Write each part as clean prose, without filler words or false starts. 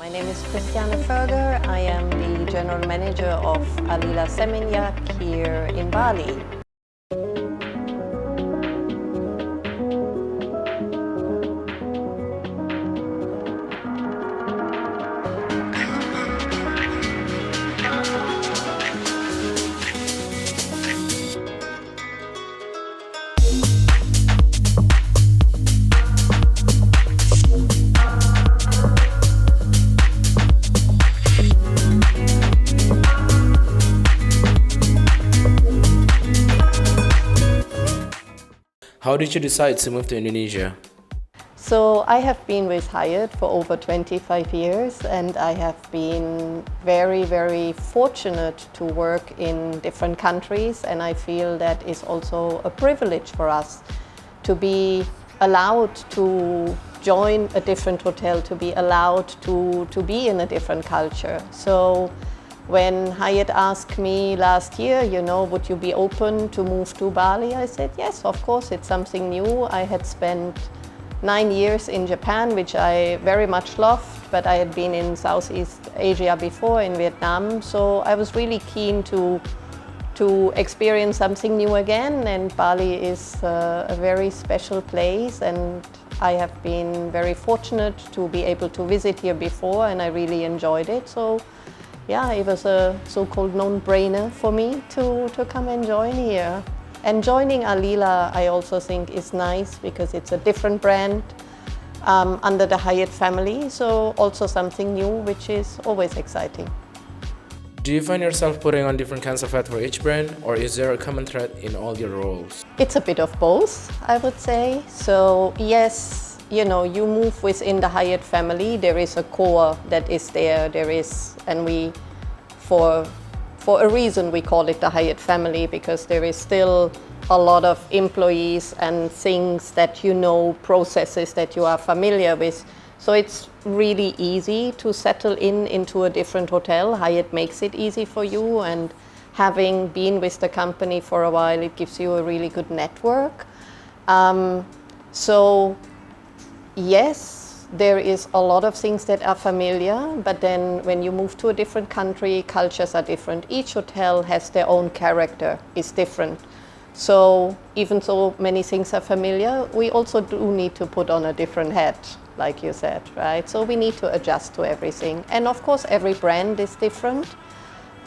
My name is Christiane Ferger. I am the General Manager of Alila Seminyak here in Bali. How did you decide to move to Indonesia? So I have been with Hyatt for over 25 years, and I have been very, very fortunate to work in different countries, and I feel that is also a privilege for us to be allowed to join a different hotel, to be allowed to be in a different culture. So when Hyatt asked me last year, would you be open to move to Bali? I said, yes, of course, it's something new. I had spent 9 years in Japan, which I very much loved, but I had been in Southeast Asia before, in Vietnam. So I was really keen to experience something new again, and Bali is a very special place, and I have been very fortunate to be able to visit here before, and I really enjoyed it. So yeah, it was a so-called no-brainer for me to come and join here. And joining Alila, I also think is nice because it's a different brand under the Hyatt family, so also something new, which is always exciting. Do you find yourself putting on different kinds of hats for each brand, or is there a common thread in all your roles? It's a bit of both, I would say. So yes, you move within the Hyatt family. There is a core that is there. And we, for a reason, we call it the Hyatt family, because there is still a lot of employees and things that processes that you are familiar with. So it's really easy to settle into a different hotel. Hyatt makes it easy for you, and having been with the company for a while, it gives you a really good network. So yes, there is a lot of things that are familiar, but then when you move to a different country, cultures are different. Each hotel has their own character, is different. So even though many things are familiar, we also do need to put on a different hat, like you said, right? So we need to adjust to everything. And of course, every brand is different.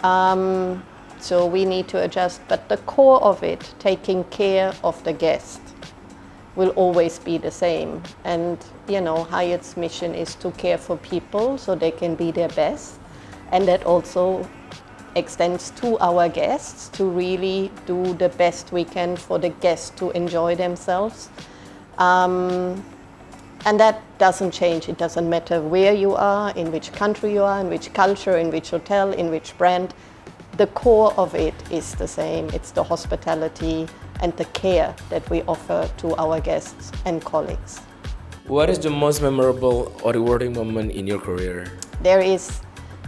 So we need to adjust, but the core of it, taking care of the guest, will always be the same. And Hyatt's mission is to care for people so they can be their best. And that also extends to our guests, to really do the best we can for the guests to enjoy themselves. And that doesn't change. It doesn't matter where you are, in which country you are, in which culture, in which hotel, in which brand. The core of it is the same. It's the hospitality and the care that we offer to our guests and colleagues. What is the most memorable or rewarding moment in your career? There is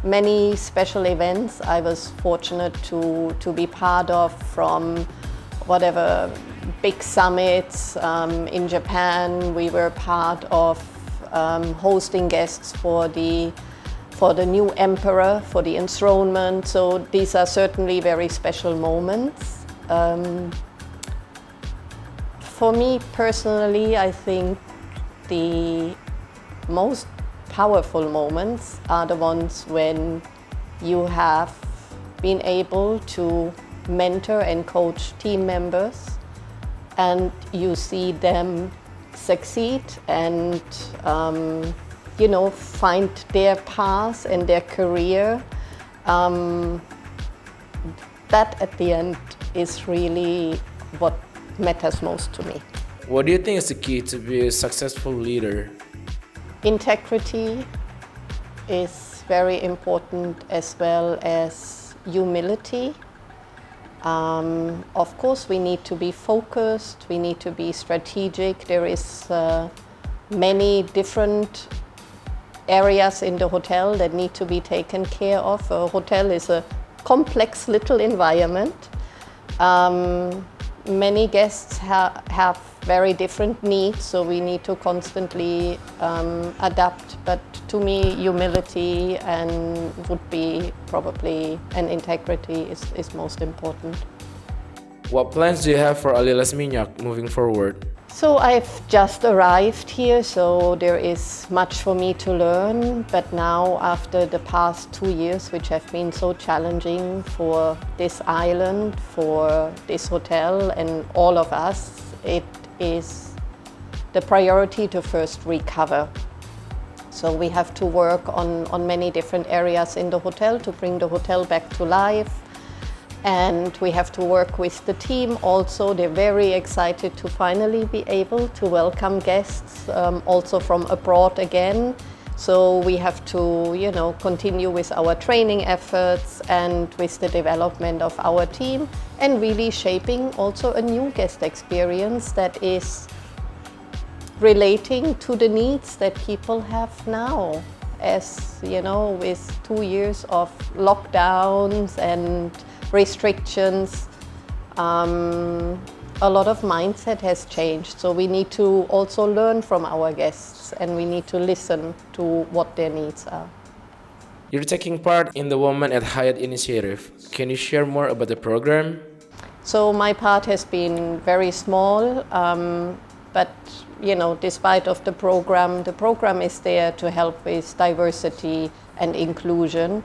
many special events I was fortunate to be part of, from whatever big summits. In Japan, we were part of hosting guests for the new emperor, for the enthronement. So these are certainly very special moments. For me personally, I think the most powerful moments are the ones when you have been able to mentor and coach team members, and you see them succeed and find their path and their career. That at the end is really what matters most to me. What do you think is the key to be a successful leader? Integrity is very important, as well as humility. Of course, we need to be focused, we need to be strategic. There is many different areas in the hotel that need to be taken care of. A hotel is a complex little environment. many guests have very different needs, so we need to constantly adapt. But to me, humility and would be probably, and integrity is most important. What plans do you have for Alila Seminyak moving forward? So I've just arrived here, so there is much for me to learn. But now, after the past 2 years, which have been so challenging for this island, for this hotel, and all of us, it is the priority to first recover. So we have to work on many different areas in the hotel to bring the hotel back to life. And we have to work with the team also. They're very excited to finally be able to welcome guests also from abroad again. So we have to, continue with our training efforts and with the development of our team and really shaping also a new guest experience that is relating to the needs that people have now. As with 2 years of lockdowns and restrictions, a lot of mindset has changed. So we need to also learn from our guests and we need to listen to what their needs are. You're taking part in the Women at Hyatt initiative. Can you share more about the program? So my part has been very small, but despite of the program is there to help with diversity and inclusion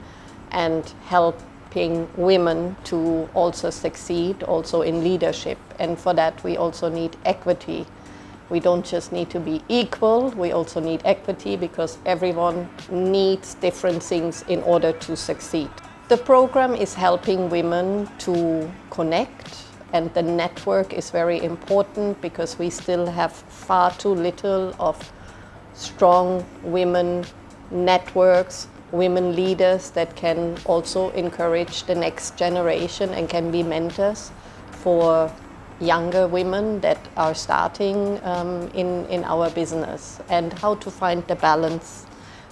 and helping women to also succeed, also in leadership. And for that, we also need equity. We don't just need to be equal, we also need equity because everyone needs different things in order to succeed. The program is helping women to connect, and the network is very important because we still have far too little of strong women networks, women leaders that can also encourage the next generation and can be mentors for younger women that are starting in our business, and how to find the balance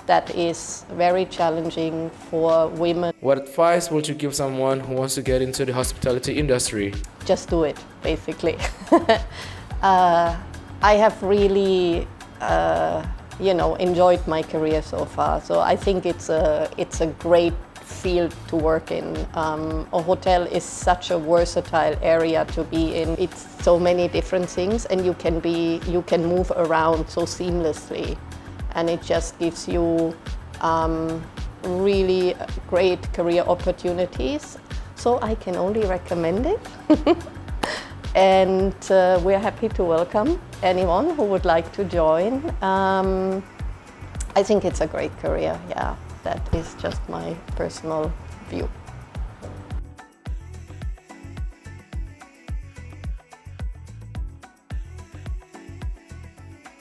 that is very challenging for women. What advice would you give someone who wants to get into the hospitality industry? Just do it, basically. I have really enjoyed my career so far, so I think it's a great field to work in. A hotel is such a versatile area to be in. It's so many different things, and you can move around so seamlessly, and it just gives you really great career opportunities. So I can only recommend it. And we're happy to welcome anyone who would like to join. I think it's a great career, yeah. That is just my personal view.